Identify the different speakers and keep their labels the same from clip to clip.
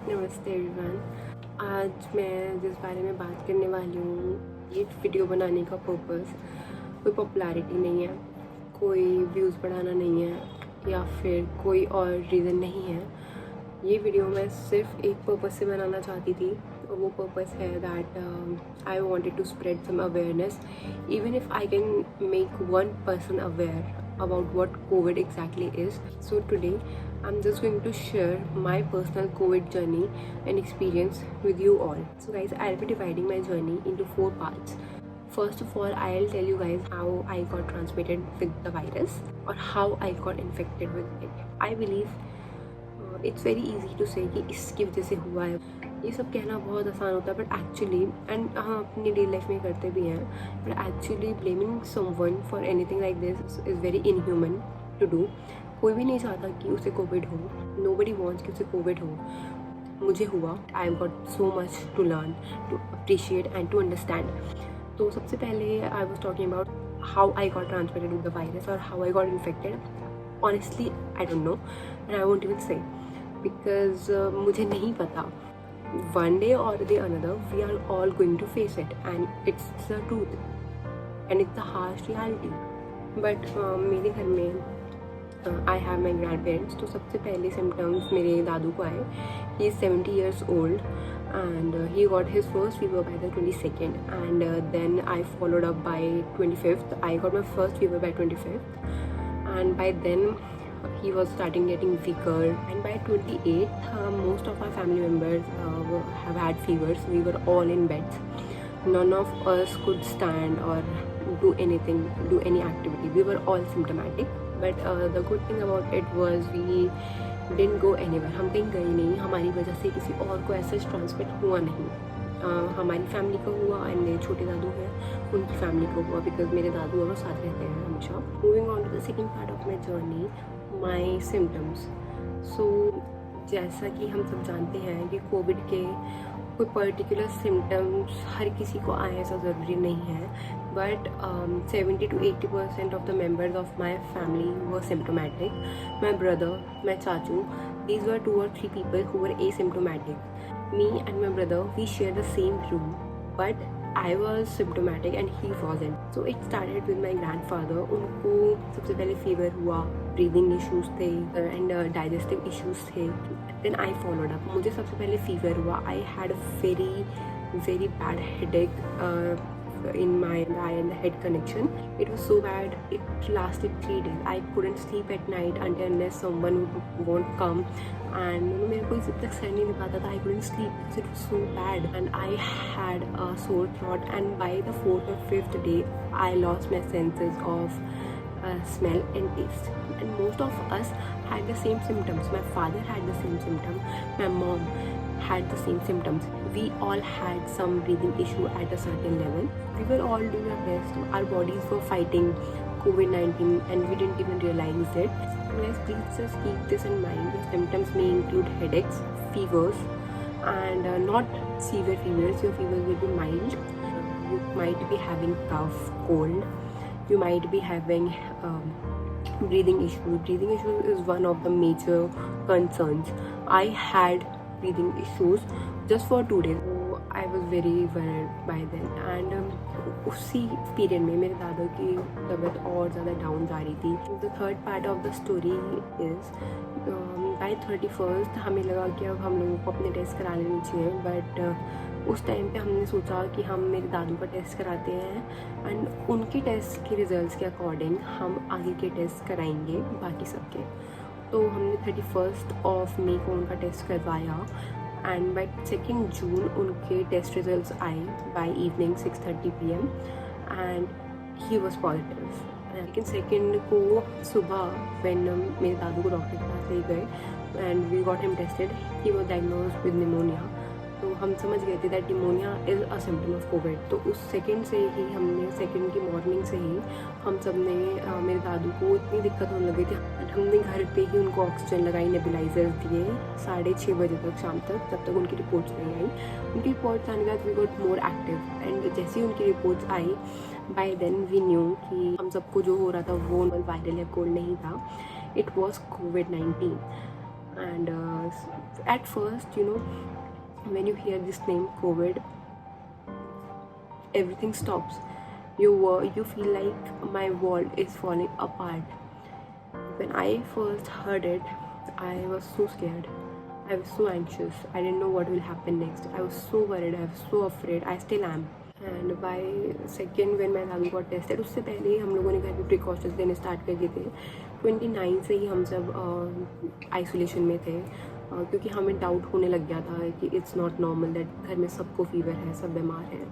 Speaker 1: नमस्ते एवरीवन। आज मैं जिस बारे में बात करने वाली हूँ, ये वीडियो बनाने का पर्पस कोई पॉपुलैरिटी नहीं है, कोई व्यूज़ बढ़ाना नहीं है या फिर कोई और रीज़न नहीं है। ये वीडियो मैं सिर्फ एक पर्पस से बनाना चाहती थी और वो पर्पस है that I wanted to spread some awareness even if I can make one person aware about what COVID exactly is. So today I'm just going to share my personal COVID journey and experience with you all. So guys, I'll be dividing my journey into 4 parts. First of all, I'll tell you guys how I got transmitted with the virus or how I got infected with it. I believe it's very easy to say कि इसकी वजह से हुआ है, ये सब कहना बहुत आसान होता है, बट एक्चुअली एंड हम अपनी डेली लाइफ में करते भी हैं, but actually blaming someone for anything like this is very inhuman to do. कोई भी नहीं चाहता कि उसे कोविड हो, नोबडी वांट्स कि उसे कोविड हो। मुझे हुआ, I got so much to learn, to appreciate and to understand. तो सबसे पहले I was talking about how I got transmitted with the virus और how I got infected. Honestly I don't know and I won't even say because मुझे नहीं पता। One day or the another, we are all going to face it, and it's the truth, and it's the harsh reality. But मेरे घर में I have my grandparents, तो सबसे पहले symptoms मेरे दादू को आए। He is 70 years old, and he got his first fever by the 22nd, and then I followed up by 25th. I got my first fever by 25th, and by then he was starting getting weaker, and by 28th most of our family members have had fevers. We were all in beds. None of us could stand or do anything, do any activity. We were all symptomatic, but the good thing about it was we didn't go anywhere. हम कहीं गए नहीं, हमारी वजह से किसी और को ऐसा ट्रांसमिट हुआ नहीं। हमारी फैमिली को हुआ एंड मेरे छोटे दादू हैं उनकी फैमिली को हुआ, बिकॉज मेरे दादू और वो साथ रहते हैं हमेशा। Moving on to the second part of my journey, my symptoms. So जैसा कि हम सब जानते हैं कि कोविड के कोई पर्टिकुलर सिम्टम्स हर किसी को आए ऐसा ज़रूरी नहीं है, but 70 to 80% of the members of my family were symptomatic. My brother, my चाचू, these were 2 or 3 people who were asymptomatic. Me and my brother, we share the same room, but I was symptomatic and he wasn't. So it started with my grandfather. उनको सबसे पहले fever हुआ, breathing issues थे and digestive issues थे। Then I followed up. मुझे सबसे पहले fever हुआ। I had a very bad headache in my eye and the head connection. It was so bad, it lasted 3 days. I couldn't sleep at night unless someone won't come, and मेरे को जब तक sir नहीं पाता था, I couldn't sleep because it was so bad, and I had a sore throat, and by the 4th or 5th day I lost my senses of smell and taste, and most of us had the same symptoms. My father had the same symptom, my mom had the same symptoms. We all had some breathing issue at a certain level. We were all doing our best. Our bodies were fighting COVID-19 and we didn't even realize it. Guys, please just keep this in mind. Your symptoms may include headaches, fevers, and not severe fevers. Your fevers will be mild. You might be having cough, cold. You might be having breathing issues. Breathing issues is one of the major concerns. I had breathing issues just for 2 days. So I was very worried by then, and उसी period में मेरे दादा की तबीयत और ज़्यादा down जा रही थी। The third part of the story is by 31st हमें लगा कि अब हम लोगों को अपने टेस्ट करा लेने चाहिए, बट उस टाइम पे हमने सोचा कि हम मेरे दादू का टेस्ट कराते हैं एंड उनके टेस्ट के रिज़ल्ट्स के अकॉर्डिंग हम आगे के टेस्ट कराएंगे बाकी सबके। तो हमने 31st of May को उनका टेस्ट करवाया एंड बाय 2nd June उनके टेस्ट रिजल्ट्स आए by evening 6:30 PM and he was positive. लेकिन 2nd को सुबह व्हेन मेरे दादू को डॉक्टर के पास ले गए and we got him tested, he was diagnosed with pneumonia. तो हम समझ गए थे that pneumonia is a symptom of COVID. तो उस 2nd से ही हमने 2nd की मॉर्निंग से ही हम सब ने मेरे दादू को इतनी दिक्कत होने लगी थी, हमने घर पे ही उनको ऑक्सीजन लगाई, नेबुलाइजर्स दिए 6:30 बजे तक शाम तक, जब तक उनकी रिपोर्ट्स नहीं आई। उनकी रिपोर्ट्स आने के बाद we got more active and जैसे ही उनकी रिपोर्ट्स आई बाय देन वी न्यू कि हम सबको जो हो रहा था वो वायरल या कोल्ड नहीं था, it was COVID-19। And at first, when you hear this name COVID, everything stops. You feel like my world is falling apart. When I first heard it, I was so scared. I was so anxious. I didn't know what will happen next. I was so worried. I was so afraid. I still am. And by second when my Dadu got tested, उससे पहले ही हम लोगों ने घर पे precautions लेने start कर दिए थे. 29 से ही हम सब आइसोलेशन में थे, क्योंकि हमें डाउट होने लग गया था कि इट्स नॉट नॉर्मल दैट घर में सबको फीवर है, सब बीमार हैं.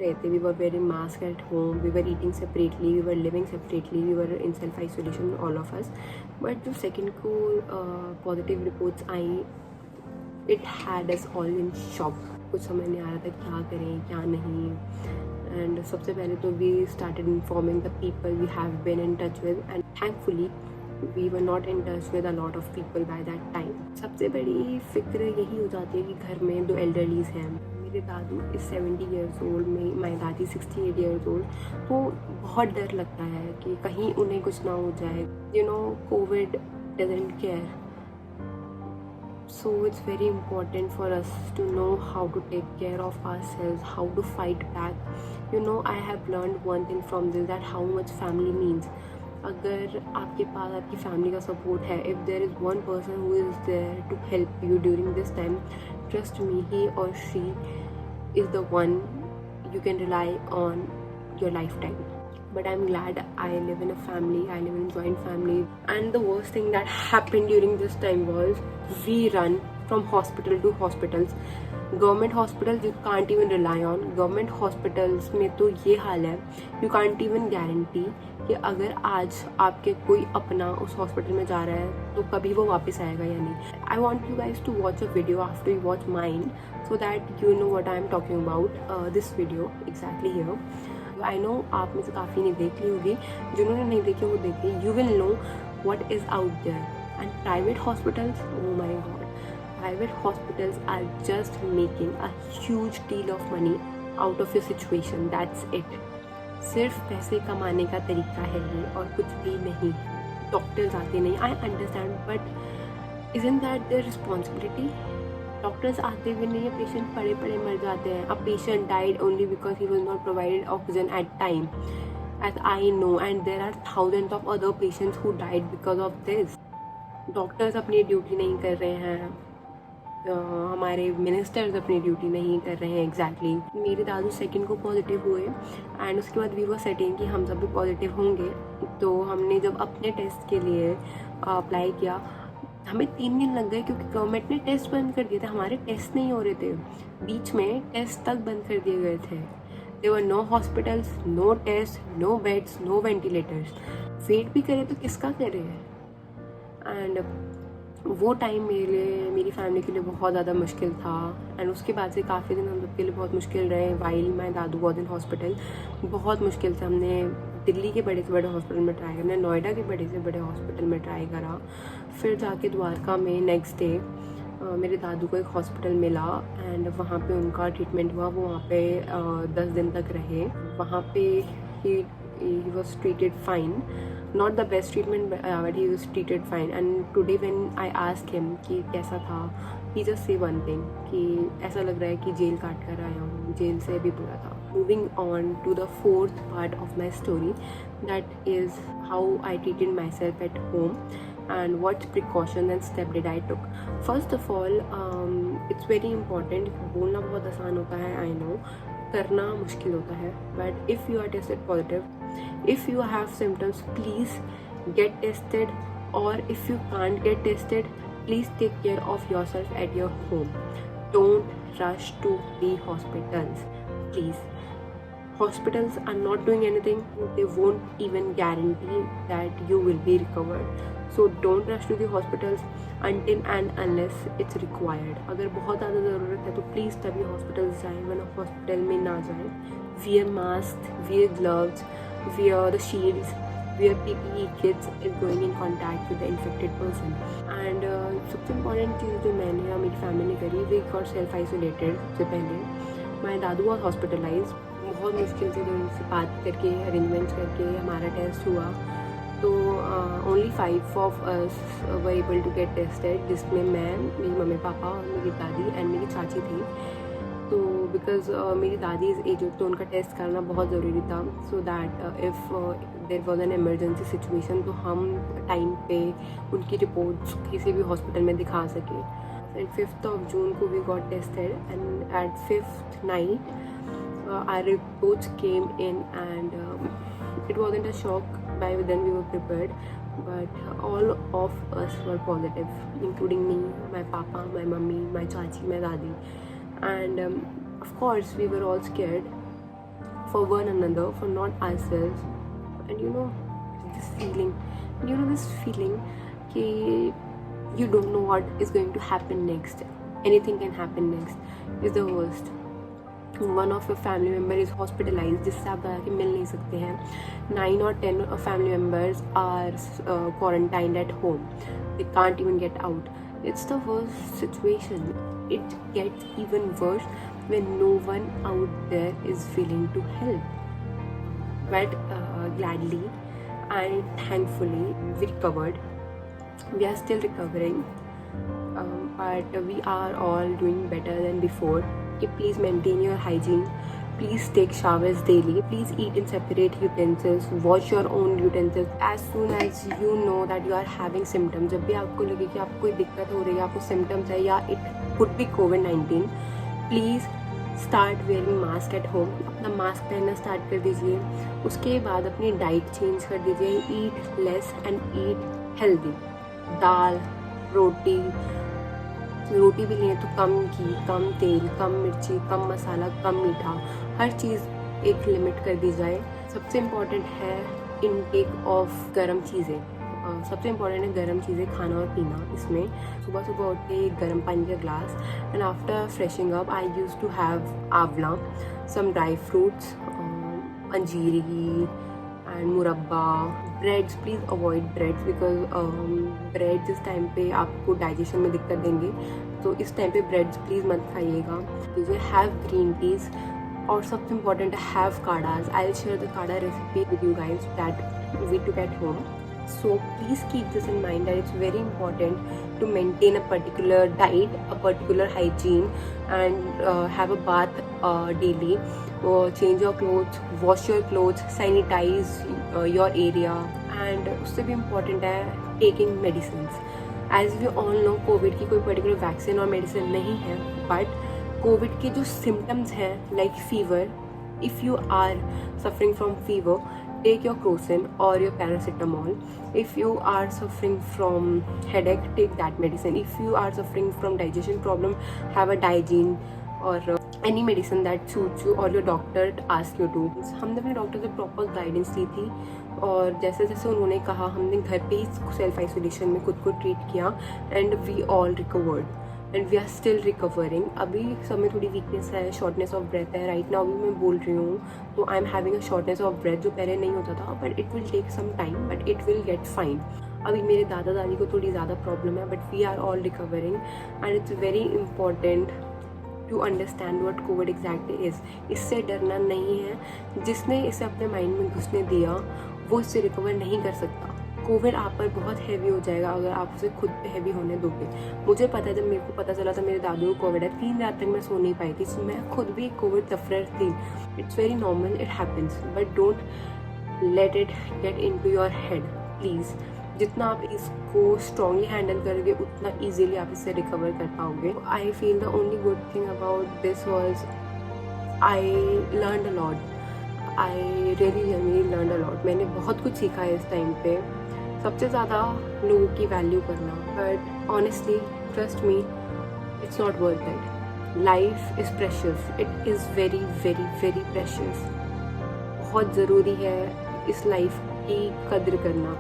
Speaker 1: रहते we were wearing mask at home, we were eating separately, we were living separately, we were in self isolation all of us. But जो सेकेंड को पॉजिटिव रिपोर्ट्स आई, it had us all in shock. कुछ समझ नहीं आ रहा था क्या करें क्या नहीं. एंड सबसे पहले तो we started informing the people we have been in touch with, and thankfully we were not in touch with a lot of people by that time. सबसे बड़ी फिक्र यही हो जाती है कि घर में 2 एल्डरलीज हैं. मेरे दादू इज 70 ईयर्स ओल्ड, माई दादी 68 ईयर्स ओल्ड. तो बहुत डर लगता है कि कहीं उन्हें कुछ ना हो जाए. Covid doesn't care. So it's very important for us to know how to take care of ourselves, how to fight back. I have learned one thing from this, that how much family means. अगर आपके पास आपकी family का support है, if there is one person who is there to help you during this time, trust me, he or she is the one you can rely on your lifetime. But I'm glad I live in a family, I live in a joint family. And the worst thing that happened during this time was we run from hospital to hospitals. Government hospitals you can't even rely on. Government hospitals में तो ये हाल है, you can't even guarantee कि अगर आज आपके कोई अपना उस हॉस्पिटल में जा रहा है तो कभी वो वापस आएगा या नहीं. I want you guys to watch a video after you watch mine, so that you know what I am talking about. This video exactly here. I know आप में से काफ़ी ने देख ली होगी, जिन्होंने नहीं देखी वो देखे. You will know what is out there. And private hospitals, oh my God, private hospitals are just making a huge deal of money out of your situation. That's it. सिर्फ पैसे कमाने का तरीका है ये, और कुछ भी नहीं. डॉक्टर्स आते नहीं, I understand, but isn't that their responsibility? Doctors आते भी नहीं है, पेशेंट पड़े पड़े मर जाते हैं. A patient died only because he was not provided oxygen at time, as I know, and there are thousands of other patients who died because of this. Doctors अपनी ड्यूटी नहीं कर रहे हैं, हमारे मिनिस्टर्स अपनी ड्यूटी नहीं कर रहे हैं. एग्जैक्टली मेरे दादू सेकंड को पॉजिटिव हुए, एंड उसके बाद वी वर सेटिंग कि हम सब भी पॉजिटिव होंगे. तो हमने जब अपने टेस्ट के लिए अप्लाई किया, हमें 3 दिन लग गए, क्योंकि गवर्नमेंट ने टेस्ट बंद कर दिए थे. हमारे टेस्ट नहीं हो रहे थे, बीच में टेस्ट तक बंद कर दिए गए थे. There were no hospitals, no test, no beds, no ventilators. Wait भी करें तो किसका करें. एंड वो टाइम मेरे लिए, मेरी फैमिली के लिए बहुत ज़्यादा मुश्किल था. एंड उसके बाद से काफ़ी दिन हम लोग के लिए बहुत मुश्किल रहे. While my Dadu was in hospital, बहुत मुश्किल से हमने दिल्ली के बड़े से बड़े हॉस्पिटल में ट्राई करा, नोएडा के बड़े से बड़े हॉस्पिटल में ट्राई करा. फिर जाके द्वारका में नेक्स्ट डे मेरे दादू को एक हॉस्पिटल मिला, एंड वहाँ पे उनका ट्रीटमेंट हुआ. वो वहाँ पे 10 दिन तक रहे. वहाँ पे he was treated fine, not the best treatment, but he was treated fine. And today when I ask him कि कैसा था, he just say one thing कि ऐसा लग रहा है कि जेल काट कर आया हूँ, जेल से भी बुरा था. Moving on to the 4th part of my story, that is how I treated myself at home and what precautions and step did I took. First of all, it's very important. बोलना बहुत आसान होता है, I know, करना मुश्किल होता है. But if you are tested positive, if you have symptoms, please get tested. और if you can't get tested, please take care of yourself at your home. Don't rush to the hospitals, please. Hospitals are not doing anything. They won't even guarantee that you will be recovered. So don't rush to the hospitals until and unless it's required. अगर बहुत ज़्यादा ज़रूरत है तो please तभी hospitals जाएं, वरना hospital में ना जाएं. Wear mask, wear gloves, wear the shields, wear PPE kits if going in contact with the infected person. And सबसे इम्पॉर्टेंट चीज़ जो मैंने या मेरी फैमिली ने करी, we got self isolated. सबसे पहले my दादू was hospitalized. बहुत मुश्किल से उनसे बात करके अरेंजमेंट्स करके हमारा टेस्ट हुआ. तो only 5 of us were able to get tested, जिसमें मैं, मेरी मम्मी पापा और मेरी दादी एंड मेरी चाची थी. तो बिकॉज मेरी दादी इज़ एज्ड तो उनका टेस्ट करना बहुत ज़रूरी था, so that if there was an emergency situation तो हम टाइम पे उनकी रिपोर्ट्स किसी भी हॉस्पिटल में दिखा सकें. एंड 5th of June को we got tested, and at 5th night our reports came in, and it wasn't a shock. By then we were prepared, but all of us were positive, including me, my papa, my mummy, my chachi, my dadi, and of course we were all scared for one another, for not ourselves. And this feeling कि you don't know what is going to happen next. Anything can happen next is the worst. One of your family member is hospitalized, जिससे आप जाके मिल नहीं सकते हैं. 9 or 10 family members are quarantined at home. They can't even get out. It's the worst situation. It gets even worse when no one out there is willing to help. But gladly and thankfully we recovered. We are still recovering, but we are all doing better than before. Please maintain your hygiene. Please take showers daily. Please eat in separate utensils. Wash your own utensils. As soon as you know that you are having symptoms, जब भी आपको लगे कि आपको कोई दिक्कत हो रही है, आपको symptoms है या it could be COVID-19, please start wearing mask at home. अपना मास्क पहनना स्टार्ट कर दीजिए. उसके बाद अपनी डाइट चेंज कर दीजिए. Eat less and eat healthy. दाल, रोटी भी लें तो कम घी, कम तेल, कम मिर्ची, कम मसाला, कम मीठा, हर चीज़ एक लिमिट कर दी जाए. सबसे इम्पॉर्टेंट है इनटेक ऑफ गर्म चीज़ें. सबसे इम्पॉर्टेंट है गर्म चीज़ें खाना और पीना. इसमें सुबह सुबह उठ के एक गर्म पानी का glass, and after freshing up I use to have amla, some dry fruits, अंजीरी and murabba. Breads, please avoid breads because breads इस टाइम पे आपको डाइजेशन में दिक्कत देंगे, तो इस टाइम पे ब्रेड्स प्लीज़ मत खाइएगा. मुझे हैव ग्रीन टीज़, और सबसे इम्पॉर्टेंट है हैव काढ़ाज. I will share the kadha recipe with you guys that we took at home. So please keep this in mind that it's very important to maintain a particular diet, a particular hygiene, and have a bath daily. Change your clothes, wash your clothes, sanitize your area, and उससे भी important है taking medicines. As we all know, COVID की कोई particular vaccine और medicine नहीं है, but COVID के जो symptoms हैं like fever, if you are suffering from fever, take your crocin or your paracetamol. If you are suffering from headache, take that medicine. If you are suffering from digestion problem, have a Digene or any medicine that suits you or your doctor asks you to. हमने अपने doctor से proper guidance ली थी, और जैसे जैसे उन्होंने कहा हमने घर पे ही सेल्फ आइसोलेशन में खुद को ट्रीट किया, and we all recovered and we are still recovering. अभी सब में थोड़ी वीकनेस है, शॉर्टनेस ऑफ ब्रेथ है. राइट नाउ भी मैं बोल रही हूँ तो I am having a shortness of breath, जो पहले नहीं होता था, but it will take some time, but it will get fine. अभी मेरे दादा दादी को थोड़ी ज़्यादा प्रॉब्लम है, but we are all recovering, and it's very important to understand what COVID exactly is. इससे डरना नहीं है. जिसने इसे अपने माइंड में घुसने दिया वो इससे रिकवर नहीं कर सकता. कोविड आप पर बहुत हैवी हो जाएगा अगर आप उसे खुद पे हैवी होने दोगे. मुझे पता है, जब मेरे को पता चला था मेरे दादू को कोविड है, 3 रात तक मैं सो नहीं पाई थी. मैं खुद भी कोविड सफरर थी. It's very normal, it happens, but don't let it get into your head please. जितना आप इसको स्ट्रांगली हैंडल करोगे उतना ईजिली आप इससे रिकवर कर पाओगे. I feel the only good thing about this was I learned a lot. I really learned a lot. मैंने बहुत कुछ सीखा है इस टाइम पे. सबसे ज़्यादा लोगों की वैल्यू करना, but honestly trust me, it's not worth it. Life is precious. It is very very very precious. बहुत ज़रूरी है इस लाइफ की कद्र करना.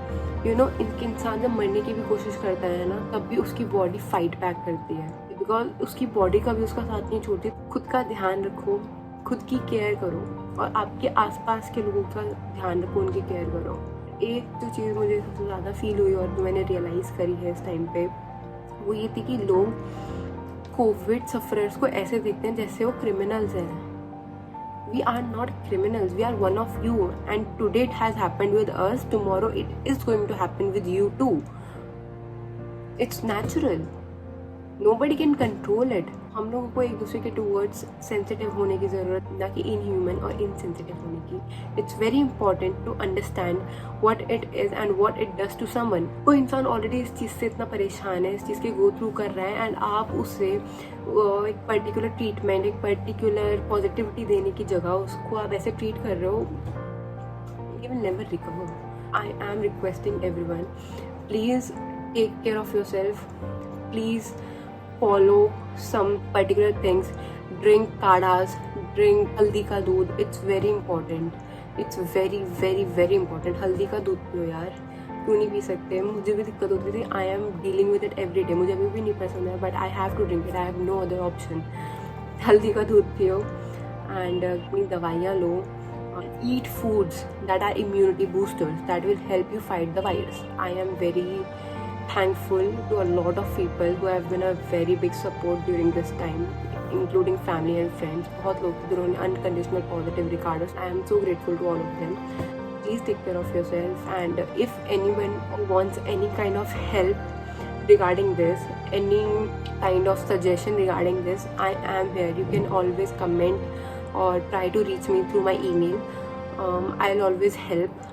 Speaker 1: इंसान जब मरने की भी कोशिश करता है ना, तब भी उसकी बॉडी फाइट बैक करती है, बिकॉज उसकी बॉडी का भी उसका साथ नहीं छोड़ती. खुद का ध्यान रखो, खुद की केयर करो, और आपके आसपास के लोगों का ध्यान रखो, उनकी केयर करो. एक जो चीज़ मुझे सबसे ज़्यादा फील हुई और जो मैंने रियलाइज़ करी है इस टाइम पे, वो ये थी कि लोग कोविड सफरर्स को ऐसे देखते हैं जैसे वो क्रिमिनल्स हैं. We are not criminals. We are one of you, and today it has happened with us. Tomorrow it is going to happen with you too. It's natural. Nobody can control it. हम लोगों को एक दूसरे के towards sensitive होने की ज़रूरत, ना कि इनह्यूमन और इनसेंसिटिव होने की. It's very important to understand what it is and what it does to someone. कोई इंसान ऑलरेडी इस चीज़ से इतना परेशान है, इस चीज़ के गो थ्रू कर रहा है, एंड आप उससे एक पर्टिकुलर ट्रीटमेंट, एक पर्टिकुलर पॉजिटिविटी देने की जगह उसको आप ऐसे ट्रीट कर रहे हो, you will never recover. I am requesting everyone, please take care of yourself. Please follow some particular things. Drink kadhas, drink haldi ka दूध. It's very important. It's very very very important. हल्दी का दूध पियो यार, क्यों नहीं P सकते? मुझे भी दिक्कत होती थी. I am dealing with it every day. मुझे अभी भी नहीं पसंद है, but I have to drink it. I have no other option. हल्दी का दूध पियो and अपनी दवाइयाँ लो. Eat foods that are immunity boosters that will help you fight the virus. I am very thankful to a lot of people who have been a very big support during this time, including family and friends. बहुत लोग जिन्होंने unconditional positive regard us. I am so grateful to all of them. Please take care of yourself, and if anyone wants any kind of help regarding this, any kind of suggestion regarding this, I am here. You can always comment or try to reach me through my email. I'll always help.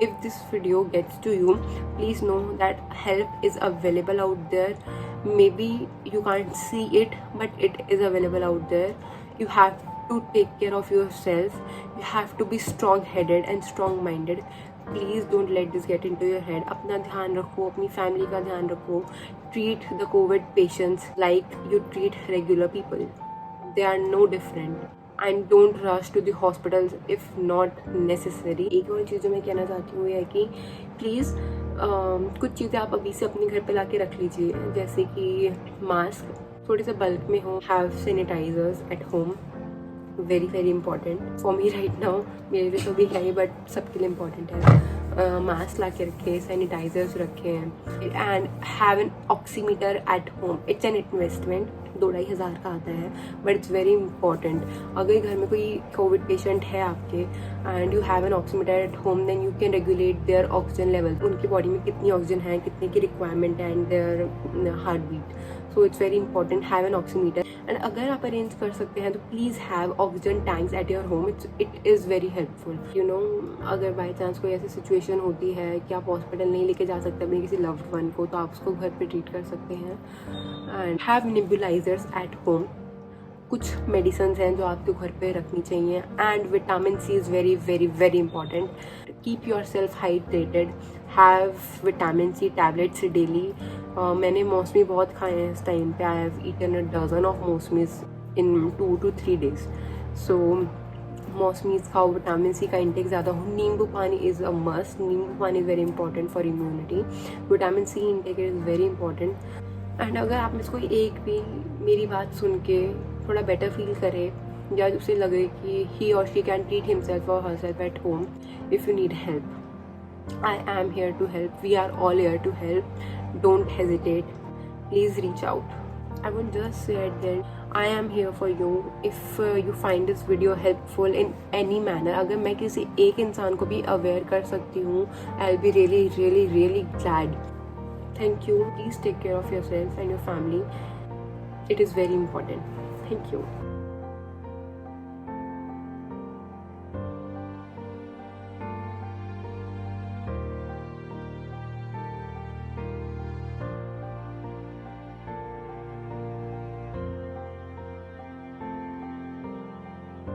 Speaker 1: If this video gets to you, please know that help is available out there. Maybe you can't see it, but it is available out there. You have to take care of yourself. You have to be strong-headed and strong-minded. Please don't let this get into your head. अपना ध्यान रखो, अपनी family का ध्यान रखो. Treat the COVID patients like you treat regular people. They are no different. And don't rush to the hospitals if not necessary. एक और चीज़ जो मैं कहना चाहती हूँ है कि प्लीज़ कुछ चीज़ें आप अभी से अपने घर पे ला के रख लीजिए, जैसे कि मास्क थोड़े से बल्क में हो. Have sanitizers at home, very very important for me right now. मेरे लिए तो भी है ही, बट सबके लिए इम्पॉर्टेंट है. मास्क ला के रखें, सैनिटाइजर्स रखें, and have an oximeter at home. It's an investment. 2-2,500 का आता है, बट इट्स वेरी इंपॉर्टेंट. अगर घर में कोई कोविड पेशेंट है आपके and you have an oximeter at home, then you can regulate their oxygen level. उनकी बॉडी में कितनी ऑक्सीजन है, कितने की रिक्वायरमेंट है, and their heart beat. So it's very important, have an oximeter. And अगर आप अरेंज कर सकते हैं तो please have oxygen tanks at your home. It is very helpful. You know, अगर बाई चांस कोई ऐसी सिचुएशन होती है कि आप हॉस्पिटल नहीं लेके जा सकते अपने किसी लव्ड वन को, तो आप उसको घर पे ट्रीट कर सकते हैं. And have nebulisers at home. कुछ मेडिसिन हैं जो आपके घर पे रखनी चाहिए. And vitamin C is very very very important. Keep yourself hydrated. Have vitamin C tablets daily. मैंने मौसमी बहुत खाए हैं इस टाइम पे. I have eaten a dozen of मौसमीज इन 2 to 3 days. सो मौसमीज खाओ, विटामिन सी का इंटेक ज़्यादा हो. नींबू pani is a must. Nimbu pani is very important for immunity. Vitamin C intake is very important. And अगर आप में से कोई एक भी मेरी बात सुन के थोड़ा बेटर फील करे, या उसे लगे कि ही और शी कैन ट्रीट हिमसेल्फ और herself at home, if you need help, I am here to help. We are all here to help. Don't hesitate. Please reach out. I would just say at the end, I am here for you. If you find this video helpful in any manner, अगर मैं किसी एक इंसान को भी aware कर सकती हूँ, I'll be really really really glad. Thank you. Please take care of yourself and your family. It is very important. Thank you.